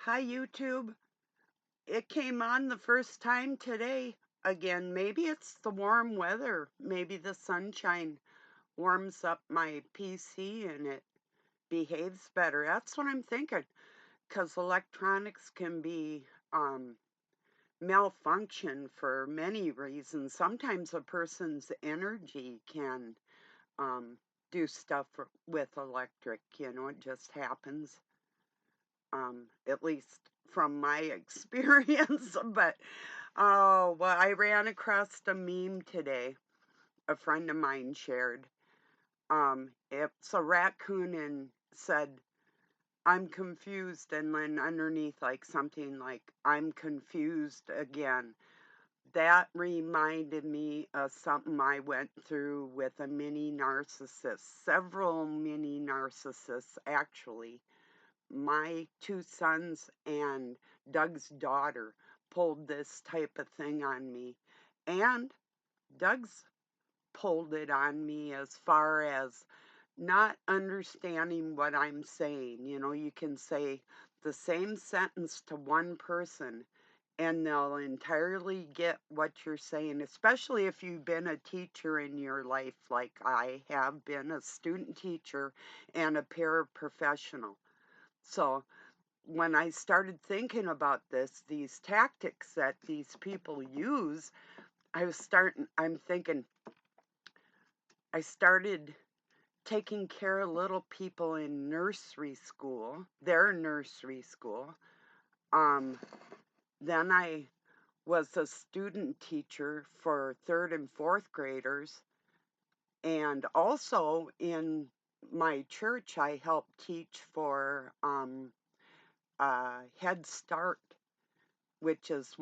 Hi, YouTube. It came on the first time today. Again, maybe it's the warm weather. Maybe the sunshine warms up my PC and it behaves better. That's what I'm thinking. Because electronics can be malfunction for many reasons. Sometimes a person's energy can um, do stuff with electric. It just happens. At least from my experience. But oh, well, I ran across a meme today. A friend of mine shared. It's a raccoon and said, "I'm confused," and then underneath, like something like, "I'm confused again." That reminded me of something I went through with a mini narcissist, several mini narcissists actually. My two sons and Doug's daughter pulled this type of thing on me. And Doug's pulled it on me as far as not understanding what I'm saying. You can say the same sentence to one person and they'll entirely get what you're saying, especially if you've been a teacher in your life, like I have been a student teacher and a paraprofessional. So when I started thinking about these tactics that these people use, I'm thinking, I started taking care of little people in nursery school, their nursery school. Um, then I was a student teacher for third and fourth graders. And also in my church, I helped teach for Head Start, which is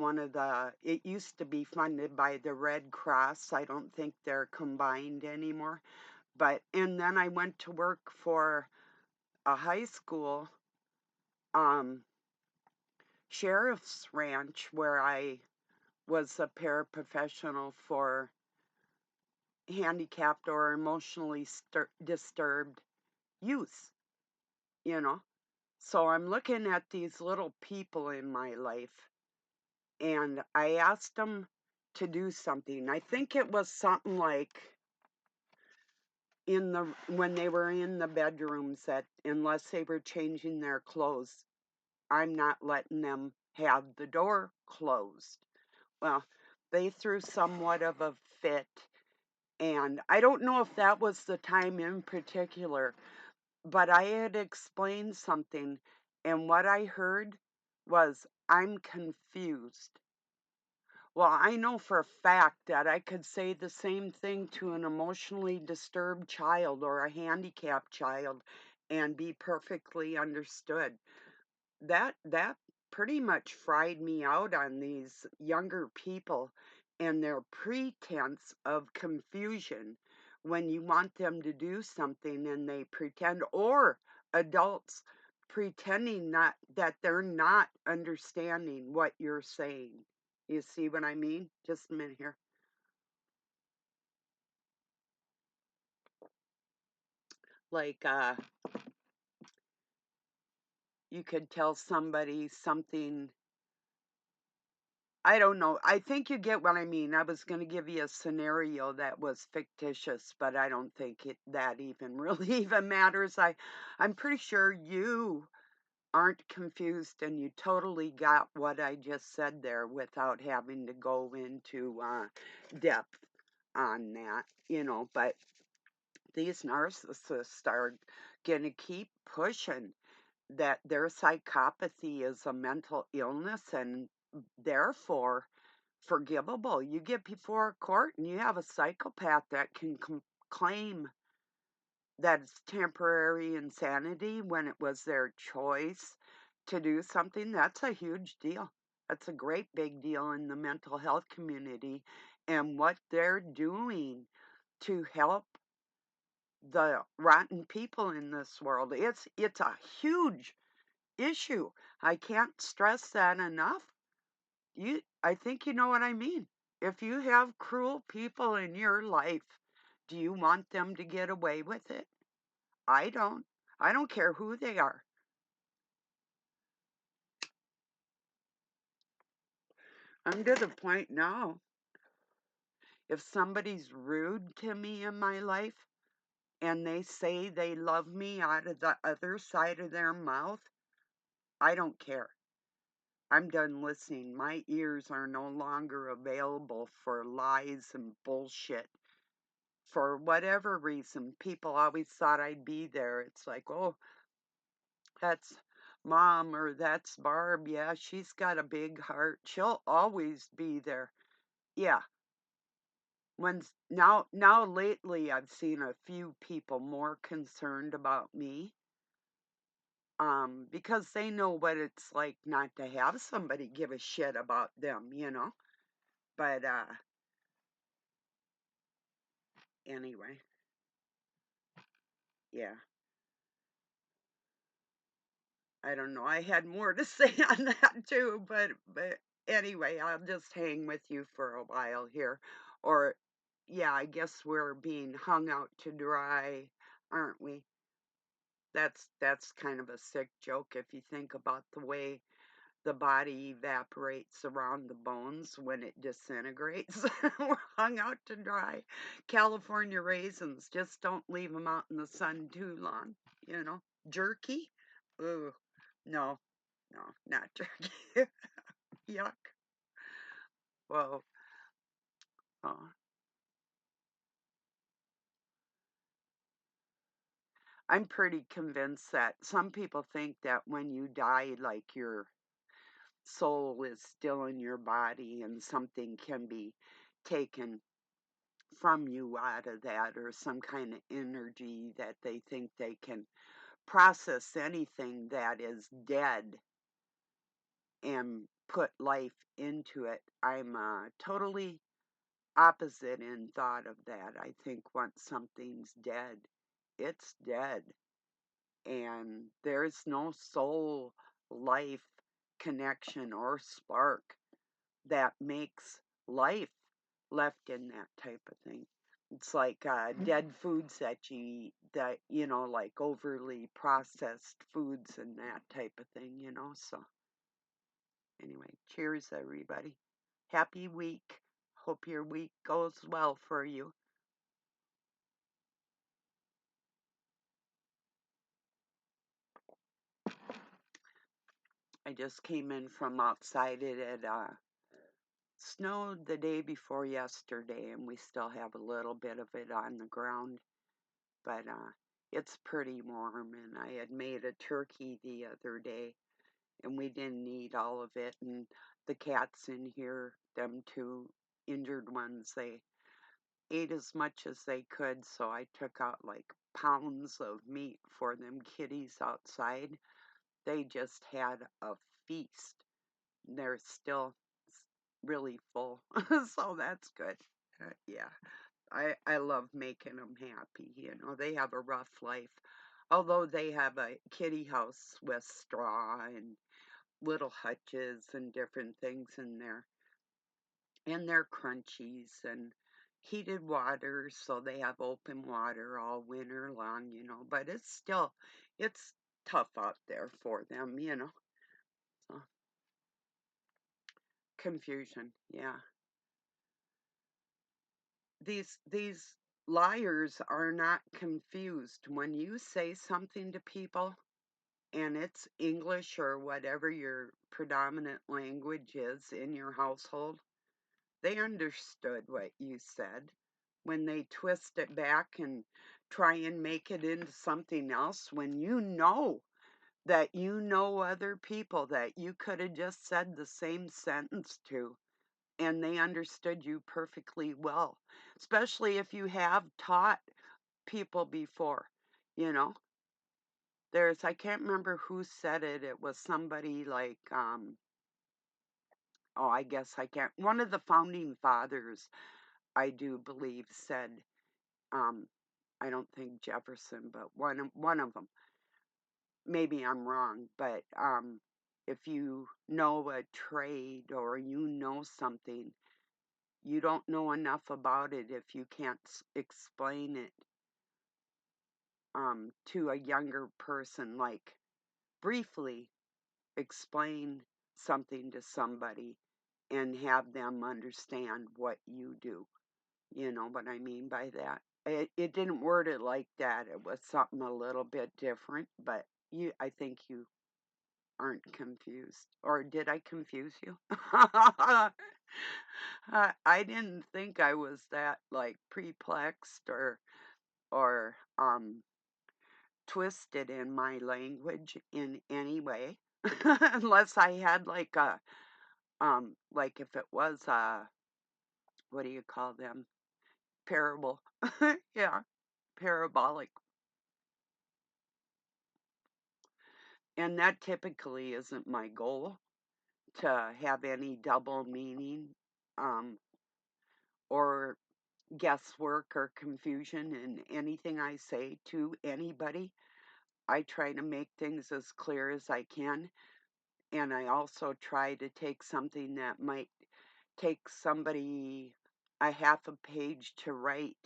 it used to be funded by the Red Cross. I don't think they're combined anymore. And then I went to work for a high school um, sheriff's ranch where I was a paraprofessional for handicapped or emotionally disturbed youth, you know. So I'm looking at these little people in my life and I asked them to do something. I think it was something like when they were in the bedrooms that unless they were changing their clothes, I'm not letting them have the door closed. Well, they threw somewhat of a fit, and I don't know if that was the time in particular, but I had explained something, and what I heard was, "I'm confused." Well, I know for a fact that I could say the same thing to an emotionally disturbed child or a handicapped child and be perfectly understood. That pretty much fried me out on these younger people and their pretense of confusion when you want them to do something and they pretend, or adults pretending not that they're not understanding what you're saying. You see what I mean? Just a minute here. Like you could tell somebody something. I don't know. I think you get what I mean. I was going to give you a scenario that was fictitious, but I don't think that even really even matters. I'm pretty sure you aren't confused and you totally got what I just said there without having to go into depth on that. But these narcissists are going to keep pushing that their psychopathy is a mental illness and therefore forgivable. You get before a court and you have a psychopath that can claim that it's temporary insanity when it was their choice to do something. That's a huge deal. That's a great big deal in the mental health community and what they're doing to help the rotten people in this world. It's a huge issue. I can't stress that enough. I think you know what I mean. If you have cruel people in your life, do you want them to get away with it? I don't. I don't care who they are. I'm to the point now, if somebody's rude to me in my life and they say they love me out of the other side of their mouth, I don't care. I'm done listening. My ears are no longer available for lies and bullshit. For whatever reason, people always thought I'd be there. It's like, oh, that's mom or that's Barb. Yeah, she's got a big heart. She'll always be there. Yeah. Now lately I've seen a few people more concerned about me because they know what it's like not to have somebody give a shit about them. But anyway, yeah. I don't know. I had more to say on that too, but anyway, I'll just hang with you for a while here. Or yeah, I guess we're being hung out to dry, aren't we? That's kind of a sick joke if you think about the way the body evaporates around the bones when it disintegrates. We're hung out to dry. California raisins, just don't leave them out in the sun too long. Jerky? Ooh, no, no, not jerky. Yuck. Well, uh, I'm pretty convinced that some people think that when you die, like your soul is still in your body and something can be taken from you out of that, or some kind of energy that they think they can process anything that is dead and put life into it. I'm totally opposite in thought of that. I think once something's dead, it's dead. And there's no soul, life, connection, or spark that makes life left in that type of thing. It's like dead foods that you eat, that, like overly processed foods and that type of thing. So, anyway, cheers, everybody. Happy week. Hope your week goes well for you. I just came in from outside. It had snowed the day before yesterday, and we still have a little bit of it on the ground. But it's pretty warm, and I had made a turkey the other day, and we didn't eat all of it. And the cats in here, them two injured ones, they ate as much as they could, so I took out like pounds of meat for them kitties outside. They just had a feast. They're still really full, so that's good. Yeah. I love making them happy. They have a rough life. Although they have a kitty house with straw and little hutches and different things in there. And they're crunchies and heated water, so they have open water all winter long. But it's tough out there for them. So, confusion, yeah. These liars are not confused. When you say something to people and it's English or whatever your predominant language is in your household, they understood what you said. When they twist it back and try and make it into something else, when you know that you know other people that you could have just said the same sentence to, and they understood you perfectly well, especially if you have taught people before. You know, I can't remember who said it. It was somebody like, oh, I guess I can't. One of the founding fathers, I do believe, said, um, I don't think Jefferson, but one of them. Maybe I'm wrong, but if you know a trade or you know something, you don't know enough about it if you can't explain it to a younger person, like briefly explain something to somebody. and have them understand what you do. You know what I mean by that? It didn't word it like that. It was something a little bit different, but I think you aren't confused. Or did I confuse you? I didn't think I was that like perplexed or twisted in my language in any way. Unless I had like if it was what do you call them? Parable. Yeah, parabolic. And that typically isn't my goal to have any double meaning um, or guesswork or confusion in anything I say to anybody. I try to make things as clear as I can. And I also try to take something that might take somebody a half a page to write,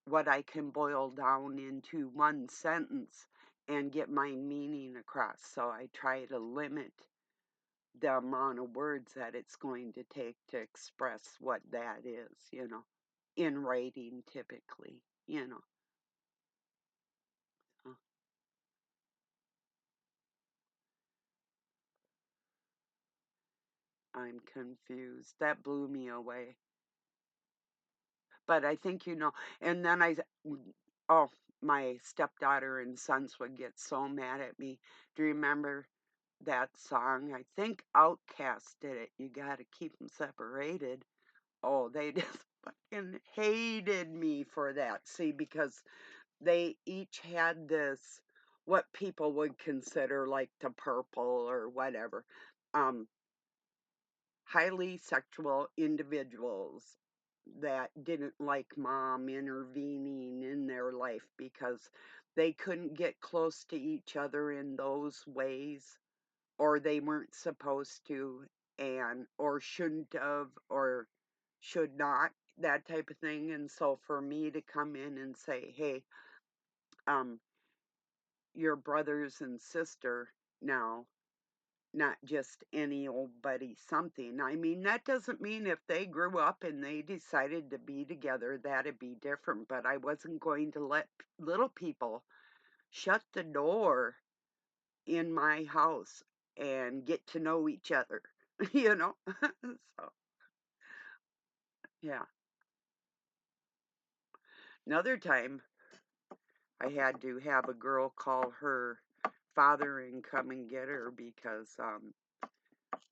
what I can boil down into one sentence and get my meaning across. So I try to limit the amount of words that it's going to take to express what that is, in writing typically. Uh, I'm confused. That blew me away. But I think and then oh, my stepdaughter and sons would get so mad at me. Do you remember that song? I think Outkast did it. You got to keep them separated. Oh, they just fucking hated me for that. See, because they each had this, what people would consider like the purple or whatever, um, highly sexual individuals that didn't like mom intervening in their life because they couldn't get close to each other in those ways, or they weren't supposed to, and or shouldn't have, or should not, that type of thing. And so for me to come in and say, hey, um your brothers and sister now, not just any old buddy something. I mean, that doesn't mean if they grew up and they decided to be together, that'd be different, but I wasn't going to let little people shut the door in my house and get to know each other, you know? So, yeah. Another time, I had to have a girl call her father and come and get her because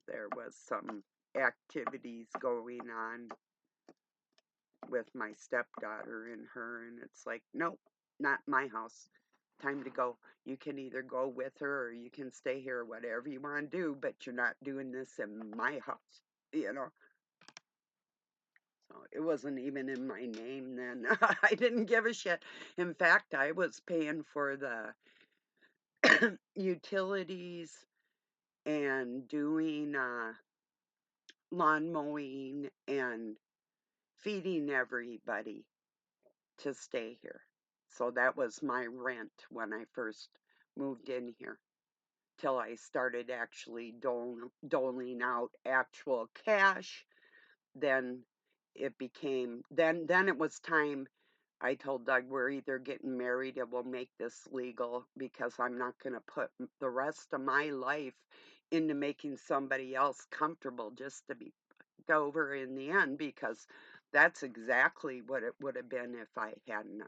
there was some activities going on with my stepdaughter and her, and it's like, nope, not my house. Time to go. You can either go with her or you can stay here, whatever you want to do, but you're not doing this in my house, you know? So it wasn't even in my name then. I didn't give a shit. In fact, I was paying for the utilities and doing lawn mowing and feeding everybody to stay here. So that was my rent when I first moved in here till I started actually doling out actual cash. Then then it was time. I told Doug, we're either getting married or we'll make this legal because I'm not going to put the rest of my life into making somebody else comfortable just to be over in the end, because that's exactly what it would have been if I hadn't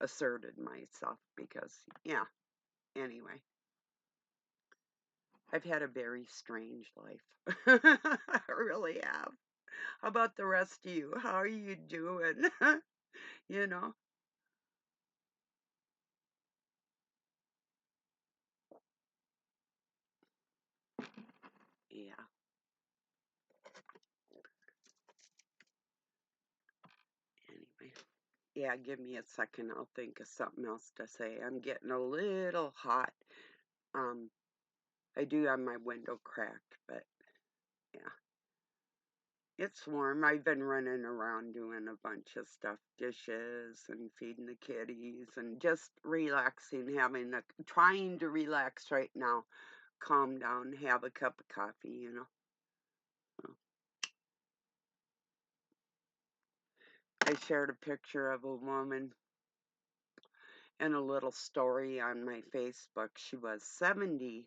asserted myself. Because, yeah, anyway, I've had a very strange life. I really have. How about the rest of you? How are you doing? you know? Yeah. Anyway. Yeah, give me a second. I'll think of something else to say. I'm getting a little hot. Um, I do have my window cracked, but yeah. It's warm. I've been running around doing a bunch of stuff, dishes and feeding the kitties and just relaxing, trying to relax right now, calm down, have a cup of coffee. I shared a picture of a woman in a little story on my Facebook. She was 70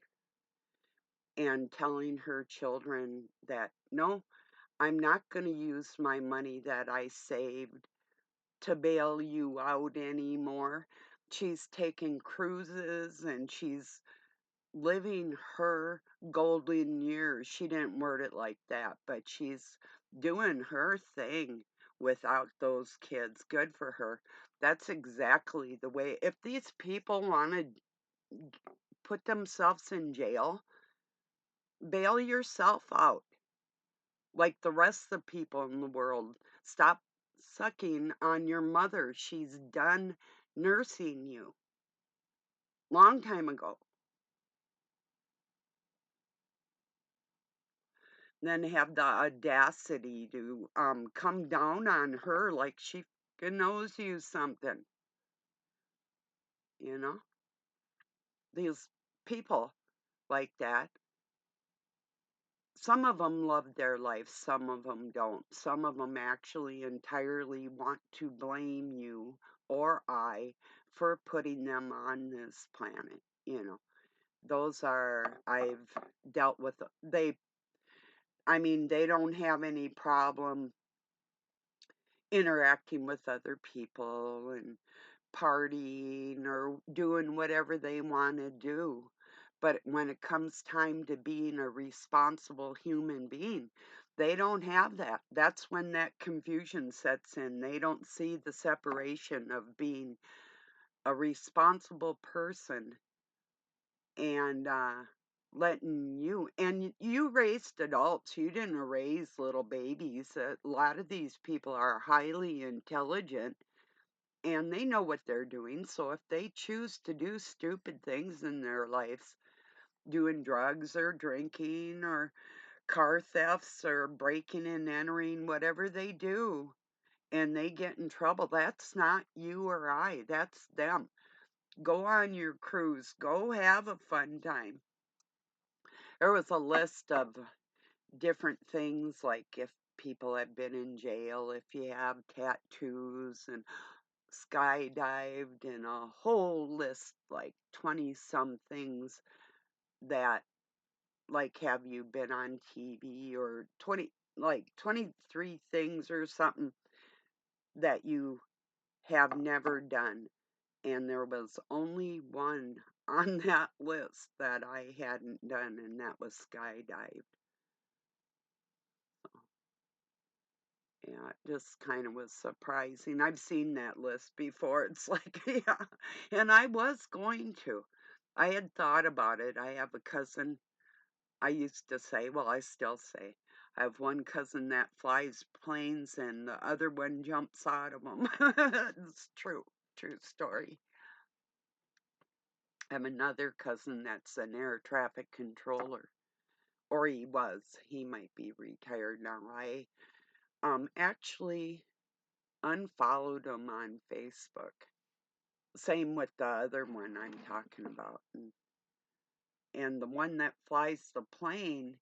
and telling her children that, no, I'm not going to use my money that I saved to bail you out anymore. She's taking cruises and she's living her golden years. She didn't word it like that, but she's doing her thing without those kids. Good for her. That's exactly the way. If these people want to put themselves in jail, bail yourself out like the rest of the people in the world. Stop sucking on your mother. She's done nursing you long time ago. Then have the audacity to come down on her like she fucking owes you something, you know? These people like that. Some of them love their life, some of them don't. Some of them actually entirely want to blame you or I for putting them on this planet, you know. Those are, I've dealt with, I mean, they don't have any problem interacting with other people and partying or doing whatever they want to do. But when it comes time to being a responsible human being, they don't have that. That's when that confusion sets in. They don't see the separation of being a responsible person and letting you, and you raised adults, you didn't raise little babies. A lot of these people are highly intelligent and they know what they're doing. So if they choose to do stupid things in their lives, doing drugs or drinking or car thefts or breaking and entering, whatever they do, and they get in trouble, that's not you or I, that's them. Go on your cruise, go have a fun time. There was a list of different things like if people have been in jail, if you have tattoos and skydived, and a whole list like 20 some things that, like, have you been on TV, or 20, like 23 things or something that you have never done. And there was only one on that list that I hadn't done, and that was skydive. Yeah, it just kind of was surprising. I've seen that list before. It's like, yeah, and I was going to. I had thought about it. I have a cousin, I used to say, well, I still say, I have one cousin that flies planes and the other one jumps out of them. It's true, true story. I have another cousin that's an air traffic controller, or he was. He might be retired now. I actually unfollowed him on Facebook. Same with the other one I'm talking about. And the one that flies the plane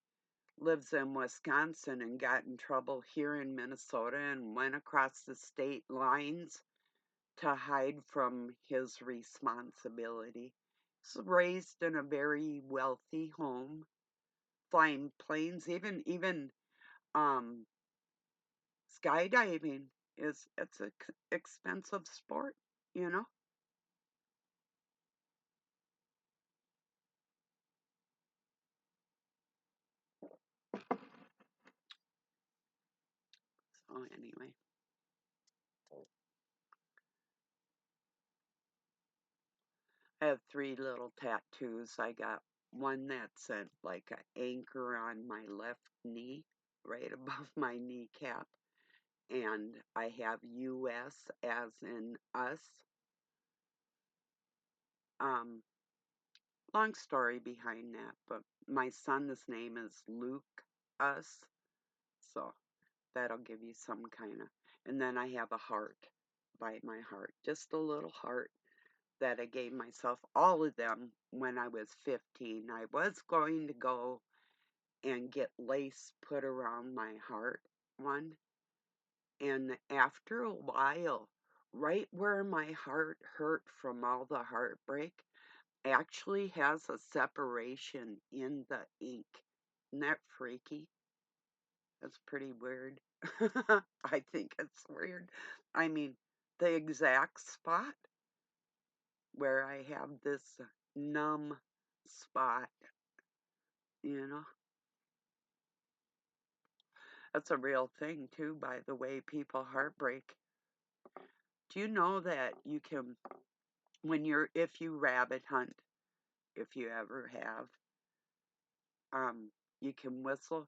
lives in Wisconsin and got in trouble here in Minnesota and went across the state lines to hide from his responsibility. He's raised in a very wealthy home, flying planes, even um skydiving is, it's a expensive sport, you know? So anyway, I have three little tattoos. I got one that's a, like an anchor on my left knee, right above my kneecap. And I have US as in us. Um, Long story behind that, but my son's name is Luke Us, so that'll give you some kind of. And then I have a heart by my heart, just a little heart that I gave myself, all of them when I was 15. I was going to go and get lace put around my heart one, And after a while, right where my heart hurt from all the heartbreak, actually has a separation in the ink. Isn't that freaky? That's pretty weird. I think it's weird. I mean, the exact spot where I have this numb spot, you know? That's a real thing, too, by the way, people heartbreak. Do you know that you can, if you rabbit hunt, if you ever have, you can whistle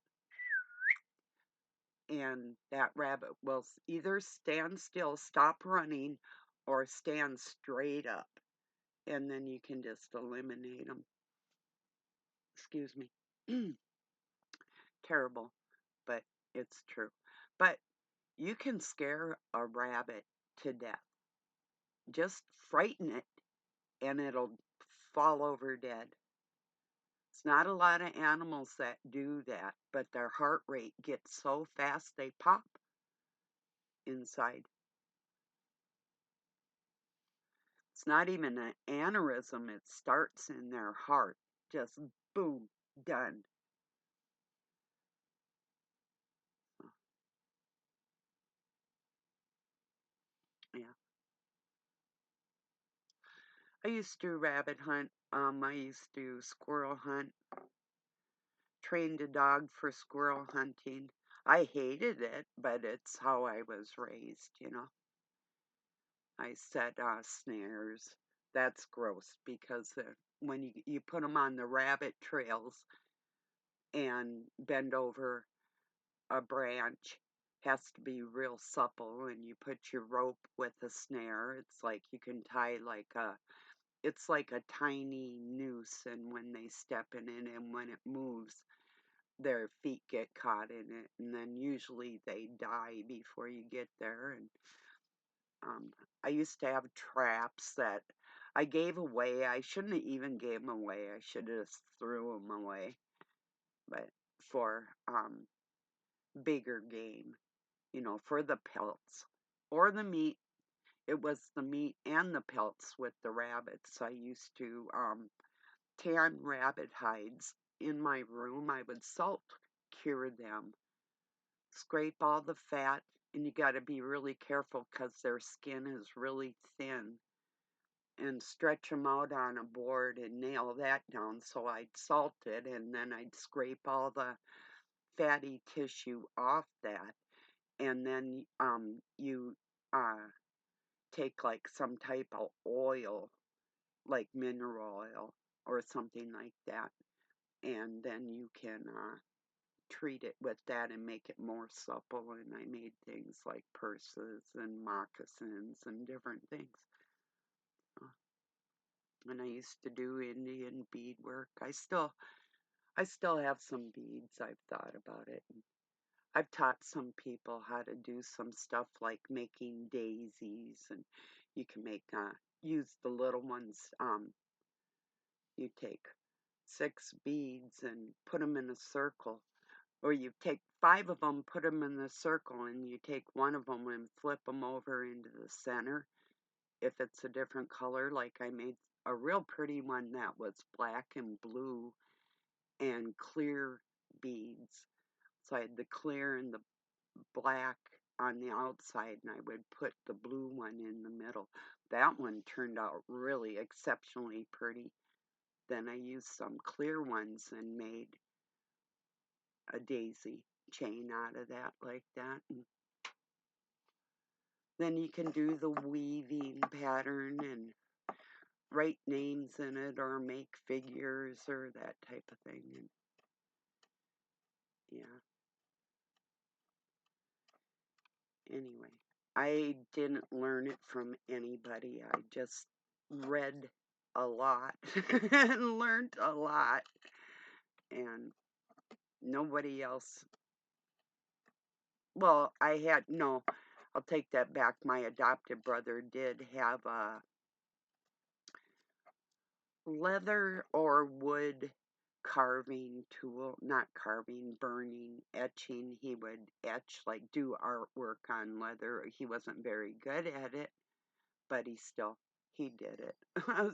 and that rabbit will either stand still, stop running, or stand straight up. And then you can just eliminate them. Excuse me. Terrible, but it's true. But you can scare a rabbit to death. Just frighten it and it'll fall over dead. It's not a lot of animals that do that, but their heart rate gets so fast they pop inside. It's not even an aneurysm, it starts in their heart. Just boom, done. Yeah. I used to rabbit hunt. I used to squirrel hunt. Trained a dog for squirrel hunting. I hated it, but it's how I was raised. I set snares. That's gross because when you put them on the rabbit trails and bend over a branch, has to be real supple, and you put your rope with a snare. It's like you can tie it's like a tiny noose, and when they step in it and when it moves, their feet get caught in it, and then usually they die before you get there. And um, I used to have traps that I gave away. I shouldn't have even gave them away. I should have just threw them away. But for bigger game, for the pelts or the meat. It was the meat and the pelts with the rabbits. I used to tan rabbit hides in my room. I would salt cure them, scrape all the fat, and you got to be really careful because their skin is really thin, and stretch them out on a board and nail that down. So I'd salt it and then I'd scrape all the fatty tissue off that. And then you take like some type of oil, like mineral oil or something like that, and then you can treat it with that and make it more supple. And I made things like purses and moccasins and different things. Uh, And I used to do Indian beadwork. I still have some beads. I've thought about it. And I've taught some people how to do some stuff like making daisies, and you can use the little ones. You take 6 beads and put them in a circle, or you take 5 of them, put them in the circle, and you take one of them and flip them over into the center. If it's a different color, like I made a real pretty one that was black and blue and clear beads. So I had the clear and the black on the outside, and I would put the blue one in the middle. That one turned out really exceptionally pretty. Then I used some clear ones and made a daisy chain out of that, like that. And then you can do the weaving pattern and write names in it or make figures or that type of thing. And yeah, anyway, I didn't learn it from anybody. I just read a lot and learned a lot, and nobody else. Well, no, I'll take that back. My adopted brother did have a leather or wood carving tool, not carving, burning, etching. He would etch, like do artwork on leather. He wasn't very good at it, but he did it.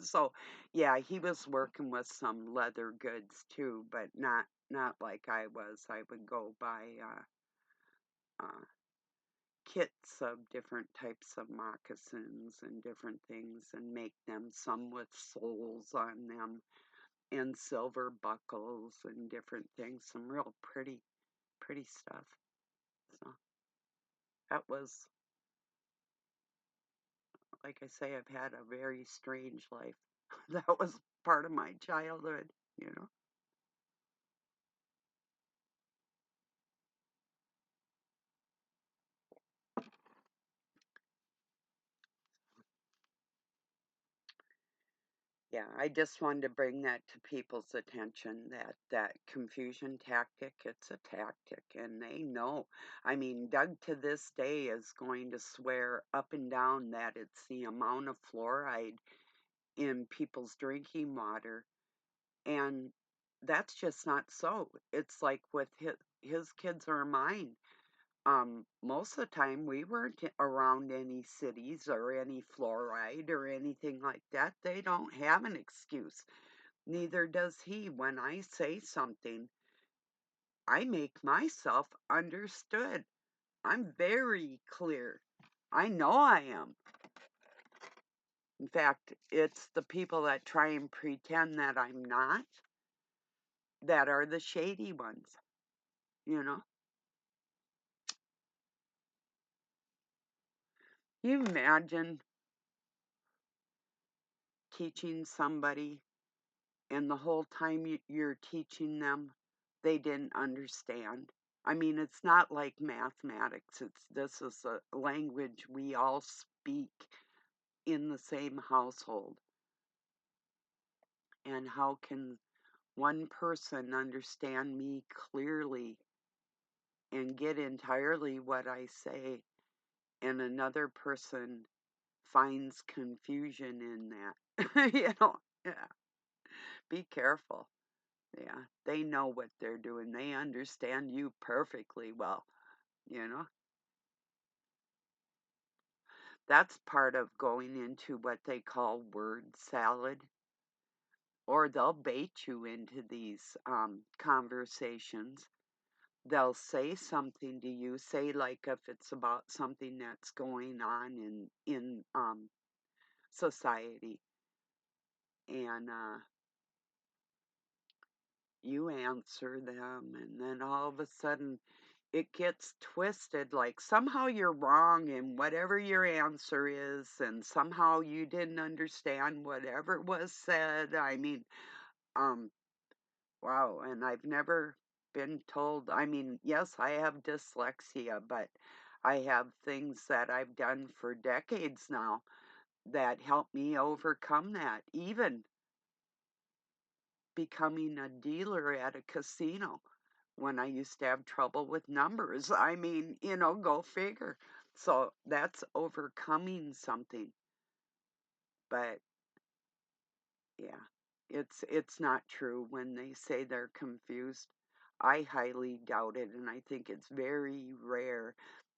So, yeah, he was working with some leather goods too, but not like I was. I would go buy uh, kits of different types of moccasins and different things and make them, some with soles on them and silver buckles and different things, some real pretty stuff. So that was, like I say, I've had a very strange life. That was part of my childhood, you know. Yeah, I just wanted to bring that to people's attention, that that confusion tactic, it's a tactic and they know. I mean, Doug to this day is going to swear up and down that it's the amount of fluoride in people's drinking water, and that's just not so. It's like with his kids or mine. Most of the time we weren't around any cities or any fluoride or anything like that. They don't have an excuse. Neither does he. When I say something, I make myself understood. I'm very clear. I know I am. In fact, it's the people that try and pretend that I'm not that are the shady ones, you know? You imagine teaching somebody and the whole time you're teaching them, they didn't understand. I mean, it's not like mathematics. This is a language we all speak in the same household. And how can one person understand me clearly and get entirely what I say, and another person finds confusion in that? Yeah, be careful. Yeah, they know what they're doing. They understand you perfectly well, you know? That's part of going into what they call word salad, or they'll bait you into these conversations. They'll say something to you, say like if it's about something that's going on in society, and you answer them, and then all of a sudden it gets twisted, like somehow you're wrong in whatever your answer is, and somehow you didn't understand whatever was said. I mean, um, wow, and I've never been told, I mean, yes, I have dyslexia, but I have things that I've done for decades now that help me overcome that, even becoming a dealer at a casino when I used to have trouble with numbers. I mean, go figure. So that's overcoming something. But yeah, it's not true when they say they're confused. I highly doubt it, and I think it's very rare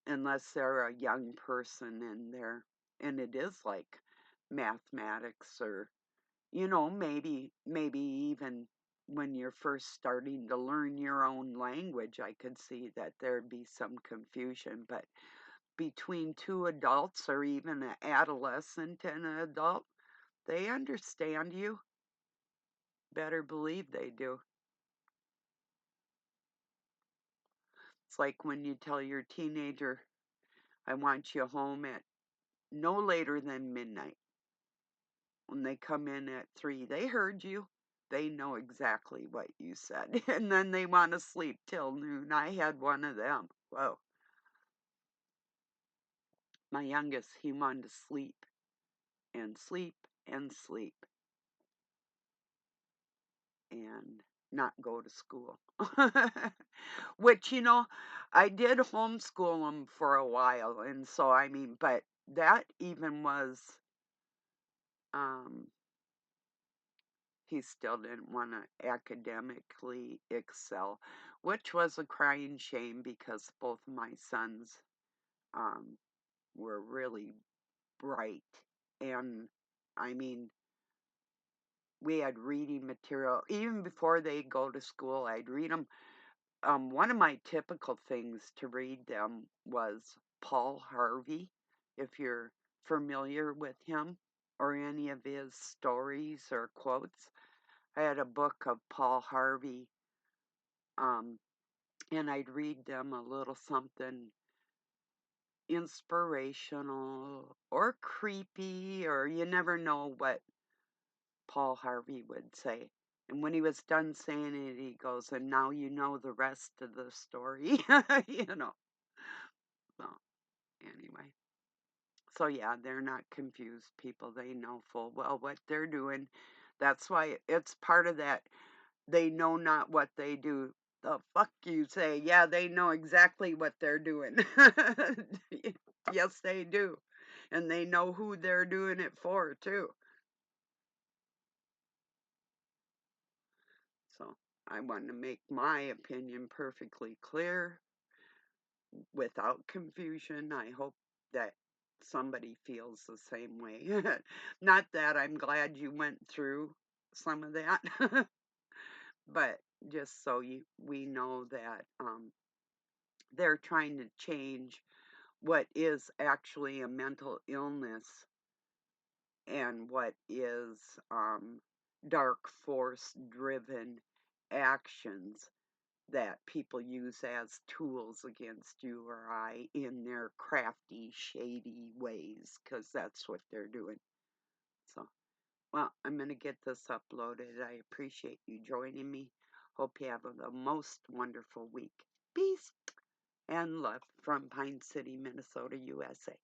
unless they're a young person and it is like mathematics, or maybe even when you're first starting to learn your own language, I could see that there'd be some confusion. But between two adults, or even an adolescent and an adult, they understand you. Better believe they do. It's like when you tell your teenager, I want you home at no later than midnight. When they come in at 3, they heard you. They know exactly what you said. And then they want to sleep till noon. I had one of them. Whoa. My youngest, he wanted to sleep and sleep and sleep and not go to school. Which, I did homeschool him for a while. And so, I mean, but that even was um, he still didn't want to academically excel, which was a crying shame because both my sons um, were really bright. And I mean, we had reading material. Even before they go to school, I'd read them. One of my typical things to read them was Paul Harvey, if you're familiar with him or any of his stories or quotes. I had a book of Paul Harvey, um, and I'd read them a little something inspirational or creepy, or you never know what Paul Harvey would say. And when he was done saying it, he goes, and now you know the rest of the story, you know. So, anyway. So, yeah, they're not confused people. They know full well what they're doing. That's why it's part of that. They know not what they do. The fuck you say? Yeah, they know exactly what they're doing. Yes, they do. And they know who they're doing it for, too. So I want to make my opinion perfectly clear without confusion. I hope that somebody feels the same way. Not that I'm glad you went through some of that, but just so we know that they're trying to change what is actually a mental illness and what is dark force driven actions that people use as tools against you or I in their crafty, shady ways, because that's what they're doing. So, well, I'm going to get this uploaded. I appreciate you joining me. Hope you have the most wonderful week. Peace and love from Pine City, Minnesota, USA.